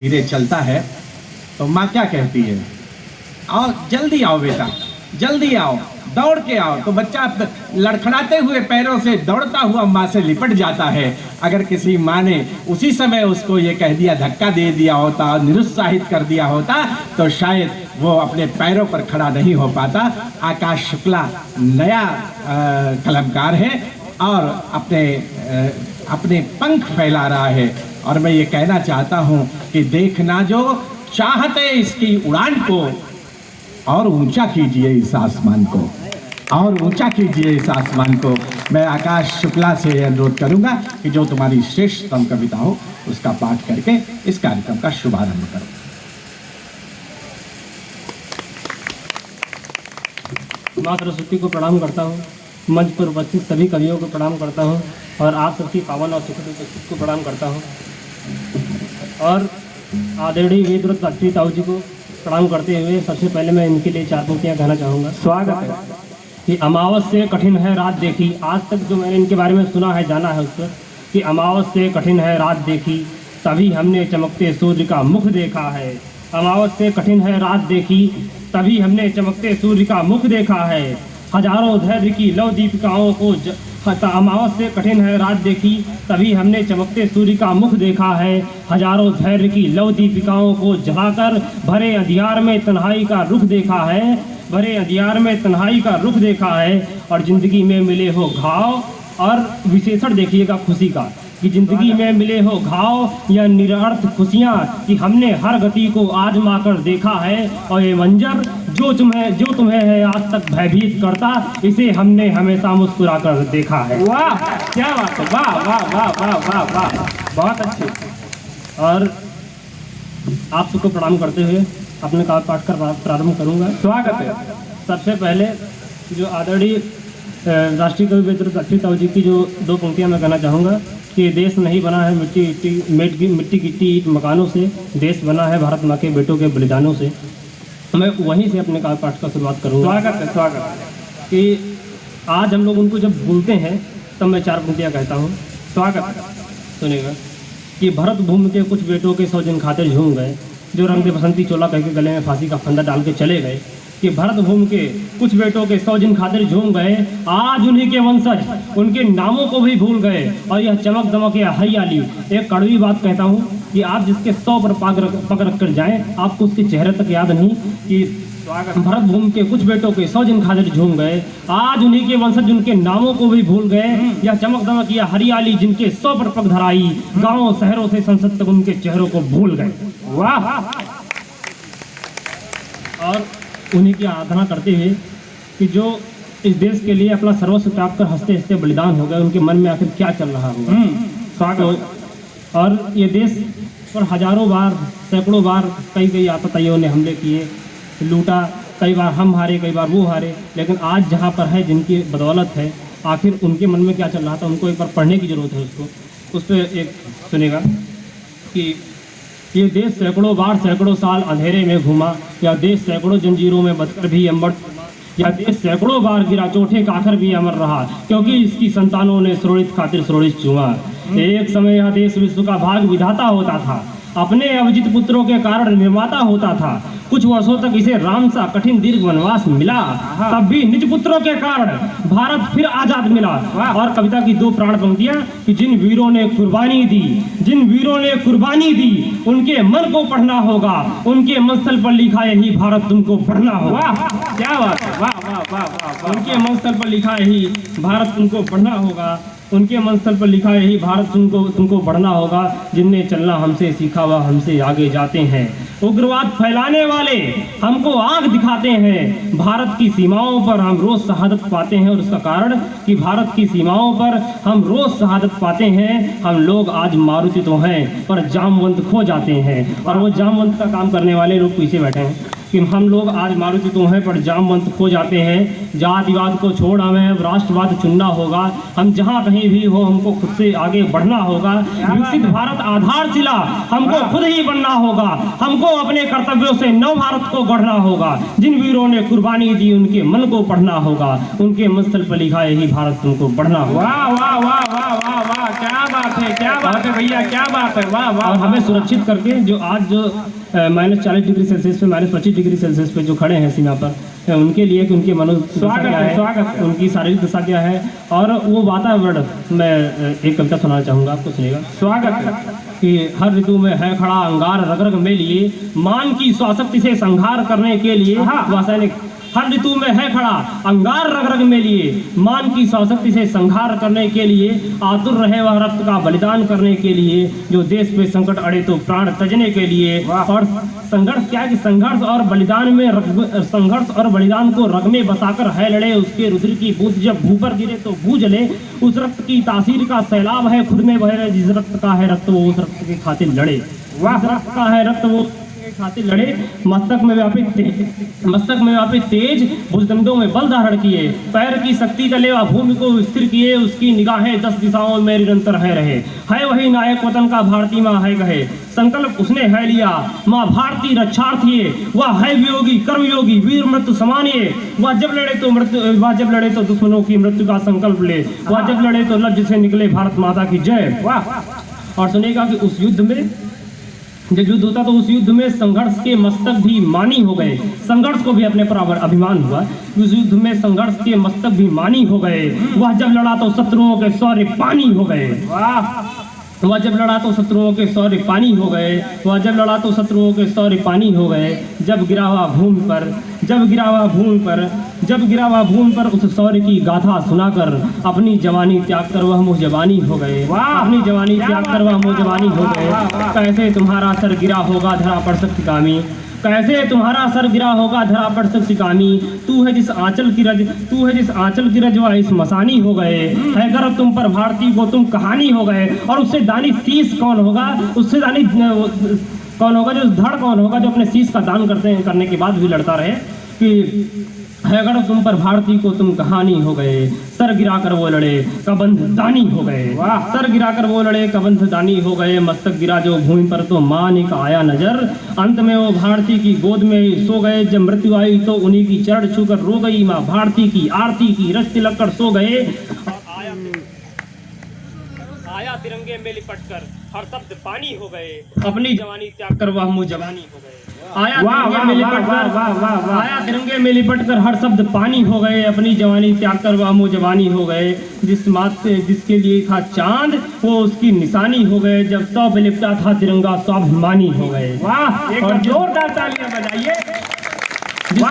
धीरे चलता है तो माँ क्या कहती है, आओ जल्दी आओ बेटा, जल्दी आओ, दौड़ के आओ। तो बच्चा लड़खड़ाते हुए पैरों से दौड़ता हुआ माँ से लिपट जाता है। अगर किसी माँ ने उसी समय उसको ये कह दिया, धक्का दे दिया होता, निरुत्साहित कर दिया होता, तो शायद वो अपने पैरों पर खड़ा नहीं हो पाता। आकाश शुक्ला नया कलमकार है और अपने पंख फैला रहा है। और मैं ये कहना चाहता हूँ कि देखना जो चाहते इसकी उड़ान को, और ऊंचा कीजिए इस आसमान को, और ऊंचा कीजिए इस आसमान को। मैं आकाश शुक्ला से अनुरोध करूंगा कि जो तुम्हारी श्रेष्ठतम कविता हो उसका पाठ करके इस कार्यक्रम का शुभारंभ करो। माँ सरस्वती को प्रणाम करता हूँ, मंच पर उपस्थित सभी कवियों को प्रणाम करता हूँ और आप सबकी पावन और सुखद उपस्थिति को प्रणाम करता हूँ। और आदरणीय वेदव्रत अत्रि ताऊ जी को प्रणाम करते हुए सबसे पहले मैं इनके लिए 4 पंक्तियाँ कहना चाहूँगा। स्वागत है कि अमावस से कठिन है रात देखी। आज तक जो मैंने इनके बारे में सुना है, जाना है उस पर, कि अमावस से कठिन है रात देखी, तभी हमने चमकते सूर्य का मुख देखा है। अमावस से कठिन है रात देखी, तभी हमने चमकते सूर्य का मुख देखा है। हजारों धैर्य की लौ दीपिकाओं को अमावस से कठिन है रात देखी, तभी हमने चमकते सूर्य का मुख देखा है। हजारों धैर्य की लौ दीपिकाओं को जलाकर भरे अंधियार में तन्हाई का रुख देखा है, भरे अंधियार में तन्हाई का रुख देखा है। और जिंदगी में मिले हो घाव, और विशेषण देखिएगा खुशी का, कि जिंदगी में मिले हो घाव या निरर्थ खुशियाँ, कि हमने हर गति को आजमा कर देखा है। और ये मंजर जो तुम्हें है आज तक भयभीत करता, इसे हमने हमेशा मुस्कुरा कर देखा है। वाह क्या बात है, वाह वाह वाह वाह वाह वाह, बहुत अच्छे। और आप सबको प्रणाम करते हुए अपने काव्य पाठ कर प्रारंभ करूंगा। स्वागत है। सबसे पहले जो आदरणीय राष्ट्रीय कवि वेदव्रत अत्रि ताऊ जी की जो 2 पंक्तियां मैं कहना चाहूँगा कि देश नहीं बना है मिट्टी गिट्टी ईंट मकानों से, देश बना है भारत माँ के बेटों के बलिदानों से। मैं वहीं से अपने काव्य पाठ का शुरुआत करूँगा। स्वागत है, स्वागत है। कि आज हम लोग उनको जब भूलते हैं तब मैं 4 पंक्तियाँ कहता हूँ। स्वागत है। सुनिएगा कि भरत भूमि के कुछ बेटों के 100 दिन खातिर झूम गए, जो रंग दे बसंती चोला कह के गले में फांसी का फंदा डाल के चले गए। कि भरत भूमि के कुछ बेटों के 100 दिन खातिर झूम गए, आज उन्हीं के वंशज उनके नामों को भी भूल गए। और यह चमक दमक या हरियाली, एक कड़वी बात कहता हूँ कि आप जिसके 100 पर पग रख कर जाएँ, आपको उसके चेहरे तक याद नहीं। कि भरत भूमि के कुछ बेटों के 100 दिन खातिर झूम गए, आज उन्हीं के वंशज उनके नामों को भी भूल गए। यह चमक दमक या हरियाली जिनके 100 पर पग धराई, गाँव शहरों से संसद तक उनके चेहरों को भूल गए। वाह। और उन्हीं की आराधना करते हुए कि जो इस देश के लिए अपना सर्वस्व त्याग कर हंसते हंसते बलिदान हो गए, उनके मन में आखिर क्या चल रहा होगा। स्वागत। और ये देश पर हजारों बार, सैकड़ों बार कई आतताइयों ने हमले किए, लूटा, कई बार हम हारे, कई बार वो हारे, लेकिन आज जहाँ पर है, जिनकी बदौलत है, आखिर उनके मन में क्या चल रहा था, उनको एक बार पढ़ने की जरूरत है। उस पर एक सुनेगा कि ये देश सैकड़ों बार सैकड़ों साल अंधेरे में घूमा, या देश सैकड़ों जंजीरों में बंधकर भी अमर, या देश सैकड़ों बार गिरा चोटे खाकर भी अमर रहा, क्योंकि इसकी संतानों ने सुरक्षित खातिर सुरक्षित चूमा। एक समय यह देश विश्व का भाग विधाता होता था, अपने अवजित पुत्रों के कारण निर्माता होता था। कुछ वर्षों तक इसे राम सा कठिन दीर्घ वनवास मिला, तब भी निज पुत्रों के कारण भारत फिर आजाद मिला। और कविता की 2 प्राण पंक्तियां कि जिन वीरों ने कुर्बानी दी, जिन वीरों ने कुर्बानी दी, उनके मन को पढ़ना होगा, उनके मंस्थल पर लिखा यही भारत तुमको पढ़ना होगा। क्या बात है, वाह वाह वाह वाह। उनके मंस्थल पर लिखा यही भारत तुमको पढ़ना होगा, उनके मंस्थल पर लिखा यही भारत तुमको बढ़ना होगा। जिनने चलना हमसे सीखा वह हमसे आगे जाते हैं, उग्रवाद फैलाने वाले हमको आग दिखाते हैं। भारत की सीमाओं पर हम रोज शहादत पाते हैं, और उसका कारण कि भारत की सीमाओं पर हम रोज शहादत पाते हैं। हम लोग आज मारुति तो हैं पर जामवंत खो जाते हैं, और वो जामवंत का काम करने वाले लोग पीछे बैठे हैं कि हम लोग आज मारुति तो हैं पर जामवंत खो जाते हैं। जातिवाद को छोड़ हमें अब राष्ट्रवाद चुनना होगा। हम जहाँ कहीं भी हो, हमको खुद से आगे बढ़ना होगा। विकसित भारत आधारशिला हमको खुद ही बनना होगा। हमको अपने कर्तव्यों से नव भारत को गढ़ना होगा। जिन वीरों ने कुर्बानी दी, उनके मन को पढ़ना होगा, उनके मंजिल पर लिखा यही भारत तुमको बढ़ना होगा। वाह वाह वाह वाह वाह वाह। क्या बात है, क्या बात है भैया, क्या बात है, वाह वाह। और हमें सुरक्षित करके जो आज जो -40 डिग्री सेल्सियस पे -25 डिग्री सेल्सियस पे जो खड़े हैं सीमा पर, उनके लिए कि उनके मनोदशा स्वागत क्या है, है, स्वागत है। उनकी शारीरिक दशा क्या है, और वो वातावरण मैं एक कविता सुनाना चाहूँगा, आपको सुनिएगा। स्वागत है। कि हर ऋतु में है खड़ा अंगार रग रग में लिए, मान की स्वाशक्ति से संहार करने के लिए। हाँ। रासायनिक हर ऋतु में है खड़ा अंगार रग रग में लिए, मान की स्वाशक्ति से संहार करने के लिए, आतुर रहे वह रक्त का बलिदान करने के लिए, जो देश पे संकट अड़े तो प्राण तजने के लिए। वाह। और संघर्ष क्या है कि संघर्ष और बलिदान में संघर्ष और बलिदान को रग में बसाकर है लड़े, उसके रुधिर की बूंद जब भू पर गिरे तो भू जले, उस रक्त की तासीर का सैलाब है खुद में बह रहे, जिस रक्त का है रक्त वो उस रक्त के खातिर लड़े, वाह। जिस रक्त का है रक्त वो खातिर लड़े, मस्तक में व्यापित तेज भुजदंडों में बल धारण किए, पैर की शक्ति तले व भूमि को स्थिर किए, उसकी निगाहें 10 दिशाओं में निरंतर है वही नायक वतन का भारती माँ है कहे, संकल्प उसने है लिया माँ भारती रक्षार्थी, वह है वियोगी कर्मयोगी वीर मृत्यु समानिए, वह जब लड़े तो दुश्मनों की मृत्यु का संकल्प ले, वह जब लड़े तो लज्ज से निकले भारत माता की जय। वाह। और सुनेगा कि उस युद्ध में जब युद्ध होता तो उस युद्ध में संघर्ष के मस्तक भी मानी हो गए, संघर्ष को भी अपने पर अभिमान हुआ। उस युद्ध में संघर्ष के मस्तक भी मानी हो गए, वह जब लड़ा तो शत्रुओं के शौर्य पानी हो गए। वाह। वह जब लड़ा तो शत्रुओं के शौर्य पानी हो गए, वह जब लड़ा तो शत्रुओं के शौर्य पानी हो गए, जब गिरा हुआ भूमि पर उस शौर्य की गाथा सुनाकर अपनी जवानी त्याग कर वह मुजवानी हो गए। वाह। अपनी जवानी त्याग कर वह मुजवानी हो गए। कैसे तुम्हारा सर गिरा होगा धरा पर शक्ति कामी, कैसे तुम्हारा सर गिरा होगा धरा पर शक्ति कामी, तू है जिस आंचल की रज वह इस मसानी हो गए, है गर्व तुम पर भारती को तुम कहानी हो गए। और उससे दानी शीश कौन होगा, उससे दानी कौन होगा, जो धड़ कौन होगा जो अपने शीश का दान करने के बाद भी लड़ता रहे कि है गर्व तुम पर भारती को तुम कहानी हो गए, सर गिराकर वो लड़े कबंध दानी हो गए। वाह। सर गिराकर वो लड़े कबंध दानी हो गए, मस्तक गिरा जो भूमि पर तो मान का आया नजर, अंत में वो भारती की गोद में सो गए, जब मृत्यु आई तो उन्हीं की चरण छूकर रो गई माँ भारती की आरती की रच तिलक कर सो गए। आया तिरंगे में लिपट कर हर शब्द पानी हो गए, अपनी जवानी त्याग कर वह मुँह जवानी हो गए। आया तिरंगे में लिपट कर हर शब्द पानी हो गए, अपनी जवानी त्याग कर वह मुँह जवानी हो गए। जिसके लिए था चांद वो उसकी निशानी हो गए, जब सौ पे लिपटा था तिरंगा स्वाभिमानी हो गए। वाह। एक और जोरदार तालियां बजाइए। जिस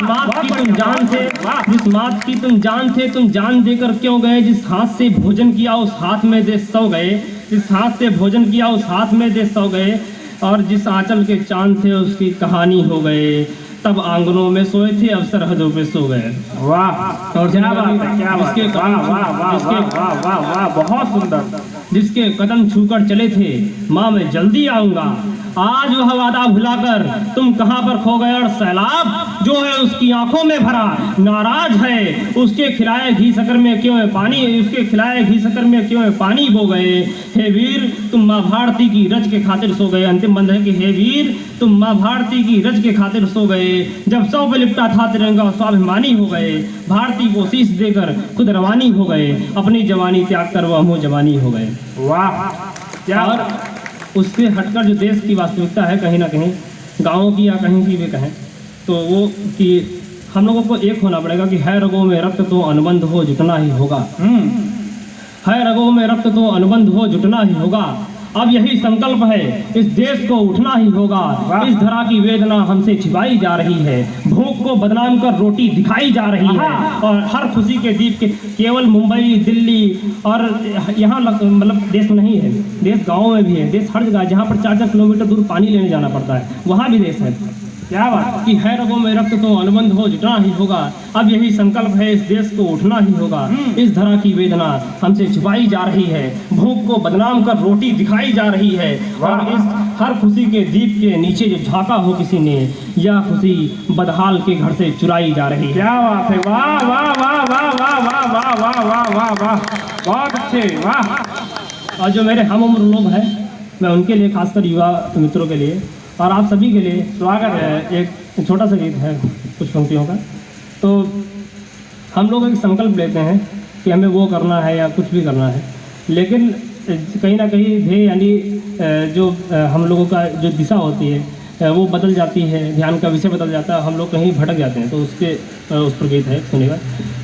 मात की तुम जान थे तुम जान देकर क्यों गए, जिस हाथ से भोजन किया उस हाथ में दे सो गए, जिस हाथ से भोजन किया उस हाथ में दे सो गए, और जिस आंचल के चांद थे उसकी कहानी हो गए, तब आंगनों में सोए थे अब सरहदों पे सो गए। वाह। और क्या बात है, क्या बात है। वाह वाह वाह वाह वाह वाह, बहुत सुंदर। जिसके कदम छूकर चले थे माँ मैं जल्दी आऊंगा, आज वह वादा भुलाकर तुम कहाँ पर खो गए, और सैलाब जो है उसकी आंखों में भरा नाराज है, उसके खिलाए घी शक्कर में क्यों है पानी, उसके खिलाए घी शक्कर में क्यों है पानी बो गए। हे वीर तुम माँ भारती की रज के खातिर सो गए, अंतिम बंद है कि हे वीर तुम माँ भारती की रज के खातिर सो गए, जब सौ पे लिपटा था तिरंगा स्वाभिमानी हो गए, भारती को शीश देकर खुद रवानी हो गए, अपनी जवानी त्याग कर वह मुँह जवानी हो गए। वाह। क्या और उससे हटकर जो देश की वास्तविकता है कहीं ना कहीं गाँव की या कहीं की भी कहें तो वो कि हम लोगों को एक होना पड़ेगा कि है रगों में रक्त तो अनुबंध हो जुटना ही होगा, है रगों में रक्त तो अनुबंध हो जुटना ही होगा। अब यही संकल्प है, इस देश को उठना ही होगा, इस धरा की वेदना हमसे छिपाई जा रही है, भूख को बदनाम कर रोटी दिखाई जा रही है, और हर खुशी के दीप के केवल मुंबई दिल्ली और यहाँ मतलब देश में नहीं है, देश गाँव में भी है, देश हर जगह जहाँ पर 4-4 किलोमीटर दूर पानी लेने जाना पड़ता है वहाँ भी देश है। क्या बात कि है रगों में रक्त तो अनुबंध हो जुटना ही होगा। अब यही संकल्प है, इस देश को उठना ही होगा, इस धरा की वेदना हमसे छुपाई जा रही है, भूख को बदनाम कर रोटी दिखाई जा रही है, और इस हर खुशी के दीप के नीचे जो झांका हो किसी ने, यह खुशी बदहाल के घर से चुराई जा रही है। क्या बात है। वाह वाह वाह वाह वाह वाह वाह वाह वाह वाह वाह, बहुत अच्छे। वाह। और जो मेरे हम उम्र लोग हैं मैं उनके लिए, खासकर युवा मित्रों के लिए और आप सभी के लिए स्वागत है। एक छोटा सा गीत है कुछ पंक्तियों का। तो हम लोग एक संकल्प लेते हैं कि हमें वो करना है या कुछ भी करना है, लेकिन कहीं ना कहीं ध्येय यानी जो हम लोगों का जो दिशा होती है वो बदल जाती है, ध्यान का विषय बदल जाता है, हम लोग कहीं भटक जाते हैं। तो उसके उस पर गीत है, सुनेगा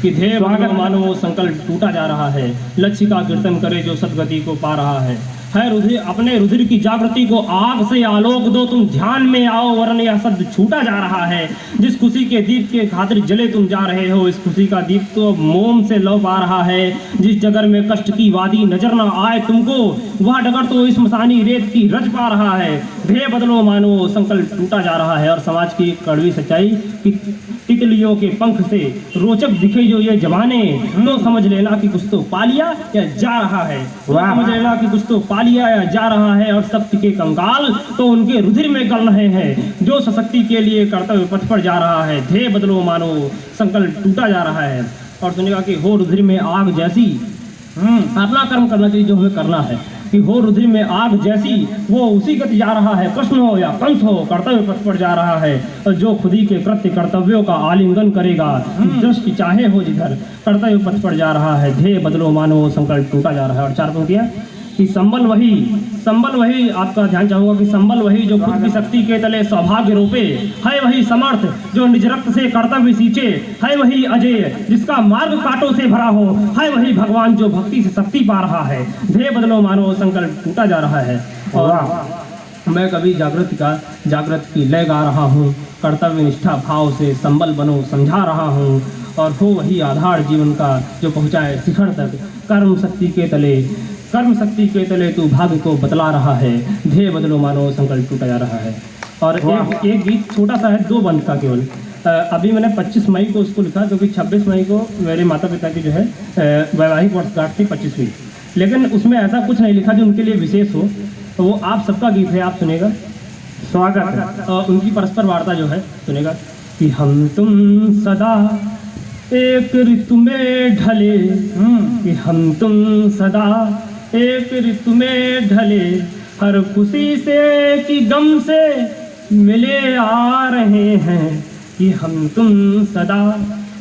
कि ध्येय बदलो मानो संकल्प टूटा जा रहा है, लक्ष्य का कीर्तन करे जो सदगति को पा रहा है रुधिर अपने रुधिर की जागृति को आग से आलोक दो, तुम ध्यान में आओ वरन यह शब्द छूटा जा रहा है। जिस खुशी के दीप के खातिर जले तुम जा रहे हो, इस खुशी का दीप तो मोम से लौ पा रहा है। जिस डगर में कष्ट की वादी नजर न आए तुमको, वह डगर तो इस मसानी रेत की रज पा रहा है। ध्येय बदलो मानो संकल्प टूटा जा रहा है। और समाज की कड़वी सच्चाई कि तितलियों के पंख से रोचक दिखे जो ये जमाने, तो समझ लेना कि कुछ तो पा लिया या जा रहा है। समझ लेना कि कुछ तो पा लिया या जा रहा है। और शक्ति के कंगाल तो उनके रुधिर में गल रहे हैं, जो सशक्ति के लिए कर्तव्य पथ पर जा रहा है। ध्येय बदलो मानो संकल्प टूटा जा रहा है। और सुनेगा कि हो रुधिर में आग जैसी, अपना कर्म करना चाहिए जो हमें करना है। कि हो रुधिर में आग जैसी, वो उसी गति जा रहा है। कृष्ण हो या कंस हो, कर्तव्य पथ पर जा रहा है। और जो खुदी के कृत्य कर्तव्यों का आलिंगन करेगा, दृष्टि चाहे हो जिधर, कर्तव्य पथ पर जा रहा है। ध्येय बदलो मानो संकल्प टूटा जा रहा है। और 4 पंक्तियां कि संबल वही आपका ध्यान चाहूंगा कि संबल वही जो खुद की शक्ति के तले सौभाग्य रोपे, है वही समर्थ जो निज रक्त से कर्तव्य सींचे, है वही अजय जिसका मार्ग कांटों से भरा हो, है वही भगवान जो भक्ति से शक्ति पा रहा है। ध्येय बदलो मानो संकल्प टूटा जा रहा है। और मैं कभी जागृत की लय गा रहा हूँ, कर्तव्य निष्ठा भाव से संबल बनो समझा रहा हूँ। और हो वही आधार जीवन का जो पहुँचाए शिखर तक, कर्म शक्ति के तले तू भाग्य को बतला रहा है। ध्येय बदलो मानो संकल्प टूटा जा रहा है। और एक गीत छोटा सा है, 2 बंद का केवल। अभी मैंने 25 मई को उसको लिखा, क्योंकि 26 मई को मेरे माता पिता की जो है वैवाहिक वर्षगांठ थी 25वीं। लेकिन उसमें ऐसा कुछ नहीं लिखा जो उनके लिए विशेष हो, तो वो आप सबका गीत है, आप सुनेगा, स्वागत है। और उनकी परस्पर वार्ता जो है सुनेगा कि हम तुम सदा एक ऋतु में ढले, कि हम तुम सदा एक ऋतु में ढले, हर खुशी से कि गम से मिले आ रहे हैं। कि हम तुम सदा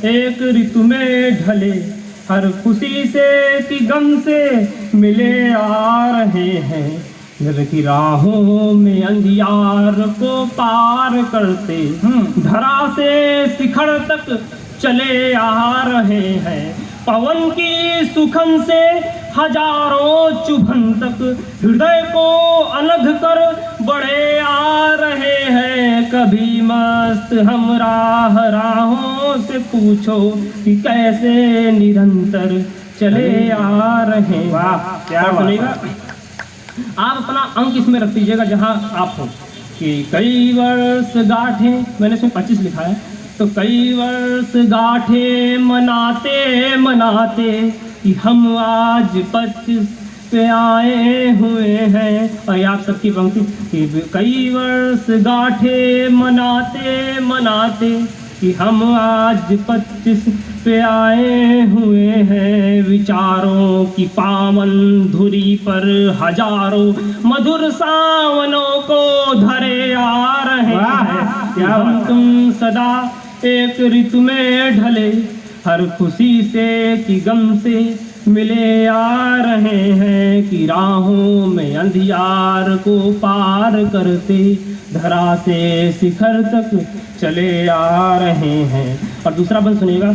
एक ऋतु में ढले, हर खुशी से कि गम से मिले आ रहे हैं। घर की राहों में अंधियार को पार करते, धरा से शिखर तक चले आ रहे हैं। पवन की सुखन से हजारों चुभन तक, हृदय को अलग कर बड़े आ रहे हैं। कभी मस्त हम राहों से पूछो कि कैसे निरंतर चले आ रहे हैं। वाह, क्या सुनेगा। आप अपना अंक इसमें रख दीजिएगा जहाँ आप हो। कि कई वर्ष गांठे, मैंने इसमें 25 लिखा है, तो कई वर्ष गांठे मनाते कि हम आज 25 पे आए हुए हैं। और आप सबकी पंक्ति कि कई वर्ष गांठे मनाते कि हम आज 25 पे आए हुए हैं। विचारों की पावन धुरी पर हजारों मधुर सावनों को धरे आ रहे हैं। हम तुम सदा एक ऋतु में ढले, हर खुशी से कि गम से मिले आ रहे हैं। कि राहों में अंधियार को पार करते, धरा से शिखर तक चले आ रहे हैं। और दूसरा बंद सुनिएगा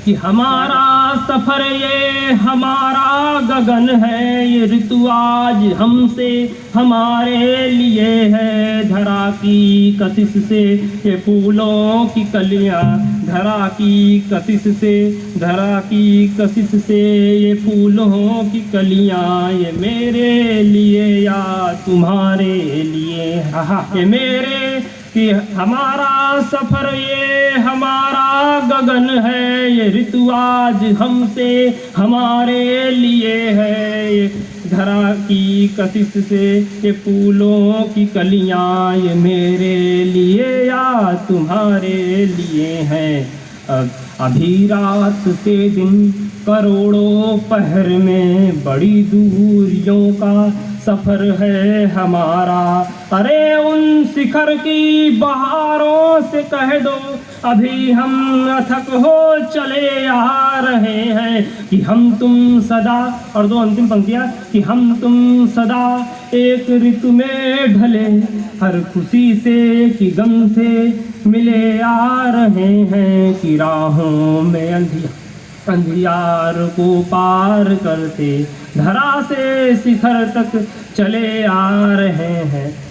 कि हमारा सफर ये हमारा गगन है, ये ऋतु आज हमसे हमारे लिए है। धरा की कशिश से ये फूलों की कलियां, धरा की कशिश से ये फूलों की कलियां, ये मेरे लिए या तुम्हारे लिए। ये मेरे कि हमारा सफर ये हमारा गगन है, ये ऋतु आज हमसे हमारे लिए है। ये धरा की कशिश से ये फूलों की कलियां, ये मेरे लिए या तुम्हारे लिए हैं। अभी रात से दिन करोड़ों पहर में, बड़ी दूरियों का सफर है हमारा। अरे उन शिखर की बहारों से कह दो अभी हम अथक हो चले आ रहे हैं कि हम तुम सदा, और दो अंतिम पंक्तियाँ, कि हम तुम सदा एक ऋतु में ढले, हर खुशी से कि गम से मिले आ रहे हैं, कि राहों में अंधियार को पार करते धरा से शिखर तक चले आ रहे हैं।